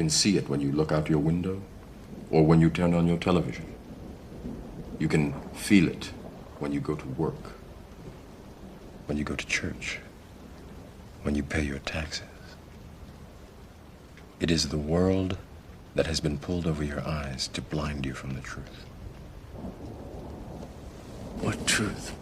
can see it when you look out your window or when you turn on your television. You can feel it when you go to work, when you go to church, when you pay your taxes. It is the world that has been pulled over your eyes to blind you from the truth. What truth?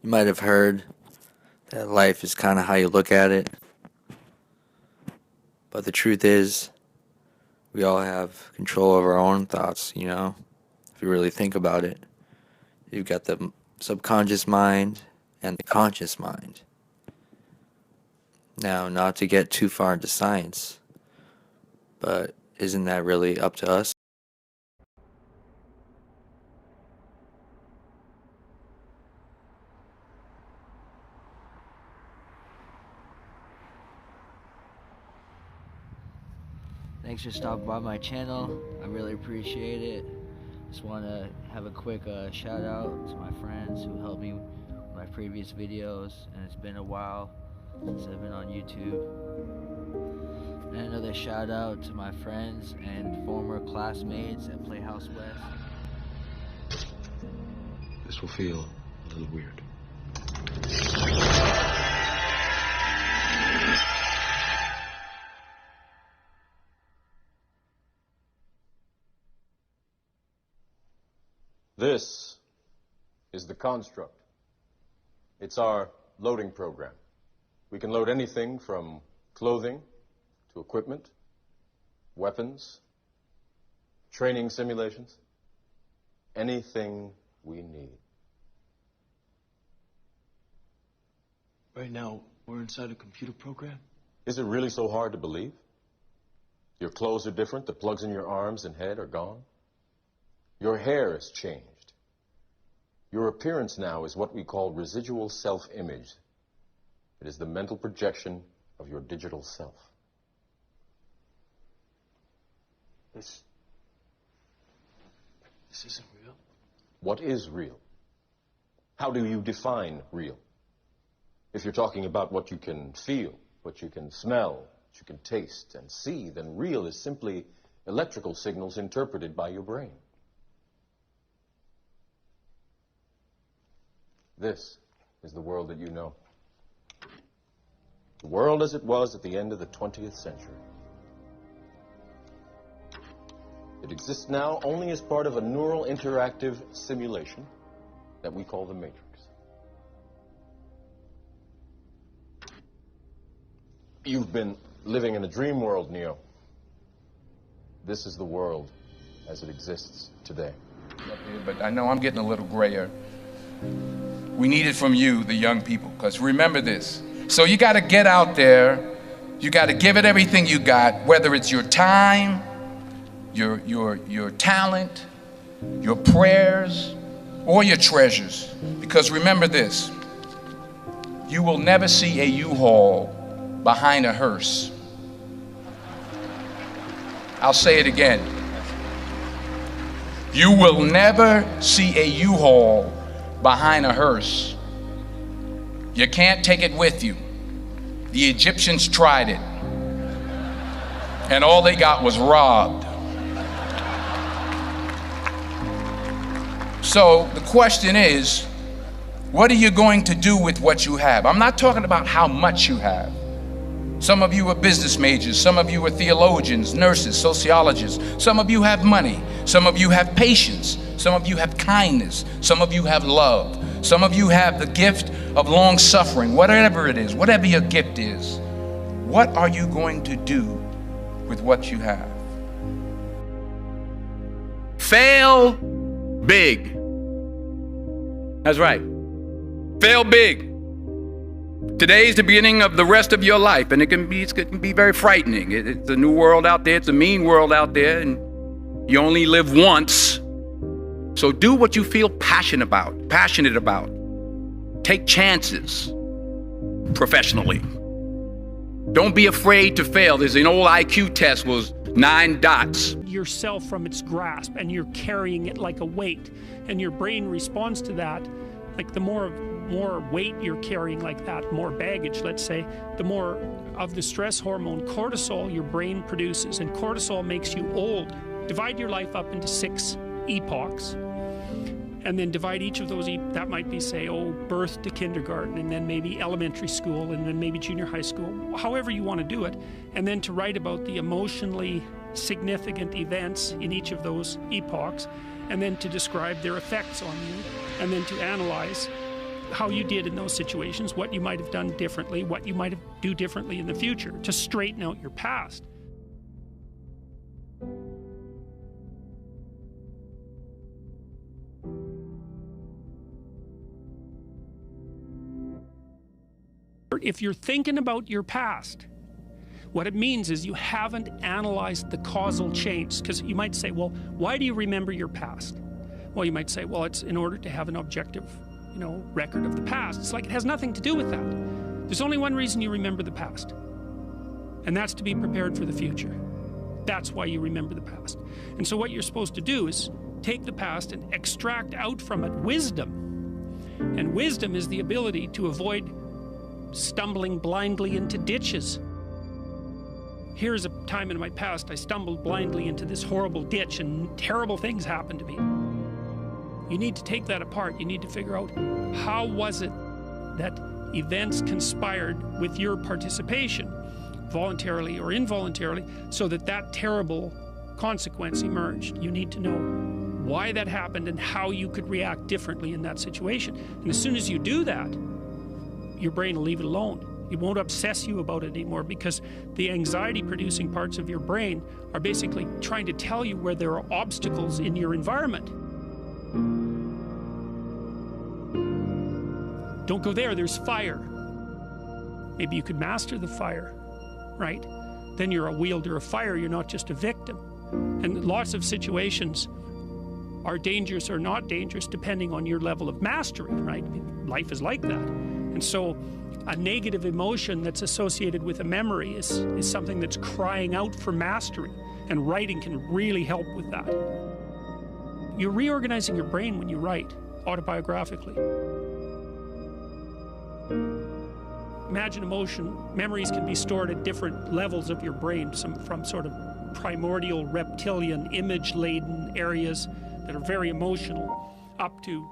You might have heard that life is kind of how you look at it. But the truth is, we all have control over our own thoughts, you know? If you really think about it. You've got the subconscious mind and the conscious mind. Now, not to get too far into science, but isn't that really up to us? Thanks for stopping by my channel. I really appreciate it. Just want to have a quick shout out to my friends who helped me with my previous videos, and it's been a while since I've been on YouTube. And another shout out to my friends and former classmates at Playhouse West. This will feel a little weird. This is the construct. It's our loading program. We can load anything from clothing to equipment, weapons, training simulations, anything we need. Right now, we're inside a computer program? Is it really so hard to believe? Your clothes are different, the plugs in your arms and head are gone. Your hair has changed. Your appearance now is what we call residual self-image. It is the mental projection of your digital self. This isn't real. What is real? How do you define real? If you're talking about what you can feel, what you can smell, what you can taste and see, then real is simply electrical signals interpreted by your brain. This is the world that you know. The world as it was at the end of the 20th century. It exists now only as part of a neural interactive simulation that we call the Matrix. You've been living in a dream world, Neo. This is the world as it exists today. But I know I'm getting a little grayer. We need it from you, the young people, because remember this. So you got to get out there. You got to give it everything you got, whether it's your time, your talent, your prayers, or your treasures. Because remember this. You will never see a U-Haul behind a hearse. I'll say it again. You will never see a U-Haul behind a hearse. You can't take it with you. The Egyptians tried it, and all they got was robbed. So the question is, what are you going to do with what you have? I'm not talking about how much you have. Some of you are business majors, some of you are theologians, nurses, sociologists, some of you have money, some of you have patience, some of you have kindness, some of you have love, some of you have the gift of long suffering, whatever it is, whatever your gift is. What are you going to do with what you have? Fail big. That's right. Fail big. Today's the beginning of the rest of your life, and it can be very frightening. It's a new world out there. It's a mean world out there, and you only live once. So do what you feel passionate about. Take chances professionally. Don't be afraid to fail. There's an old IQ test was 9 dots. Yourself from its grasp, and you're carrying it like a weight, and your brain responds to that. Like the more weight you're carrying like that, more baggage, let's say, the more of the stress hormone cortisol your brain produces, and cortisol makes you old. Divide your life up into 6 epochs, and then divide each of those, that might be, say, birth to kindergarten, and then maybe elementary school, and then maybe junior high school, however you want to do it, and then to write about the emotionally significant events in each of those epochs, and then to describe their effects on you, and then to analyze how you did in those situations, what you might have done differently, what you might do differently in the future, to straighten out your past. If you're thinking about your past, what it means is you haven't analyzed the causal chains. Because you might say, well, why do you remember your past? Well, you might say, well, it's in order to have an objective, record of the past. It's like it has nothing to do with that. There's only one reason you remember the past, and that's to be prepared for the future. That's why you remember the past. And so what you're supposed to do is take the past and extract out from it wisdom. And wisdom is the ability to avoid stumbling blindly into ditches. Here's a time in my past I stumbled blindly into this horrible ditch and terrible things happened to me. You need to take that apart. You need to figure out, how was it that events conspired with your participation, voluntarily or involuntarily, so that that terrible consequence emerged. You need to know why that happened and how you could react differently in that situation. And as soon as you do that, your brain will leave it alone. It won't obsess you about it anymore, because the anxiety-producing parts of your brain are basically trying to tell you where there are obstacles in your environment. Don't go there, there's fire. Maybe you could master the fire, right? Then you're a wielder of fire, you're not just a victim. And lots of situations are dangerous or not dangerous depending on your level of mastery, right? I mean, life is like that. And so a negative emotion that's associated with a memory is something that's crying out for mastery, and writing can really help with that. You're reorganizing your brain when you write autobiographically. Imagine memories can be stored at different levels of your brain, from sort of primordial reptilian image-laden areas that are very emotional, up to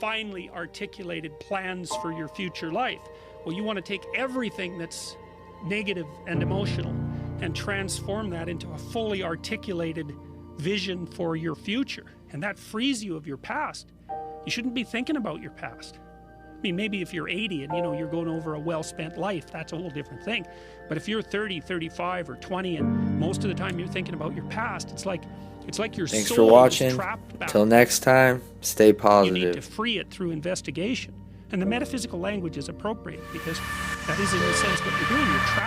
finely articulated plans for your future life. Well, you want to take everything that's negative and emotional and transform that into a fully articulated vision for your future. And that frees you of your past. You shouldn't be thinking about your past. I mean, maybe if you're 80 and you're going over a well-spent life, that's a whole different thing. But if you're 30, 35, or 20, and most of the time you're thinking about your past, it's like your Thanks soul for watching. is trapped back. Till next time, stay positive. You need to free it through investigation. And the metaphysical language is appropriate, because that is, in a sense, what you're doing. You're trapped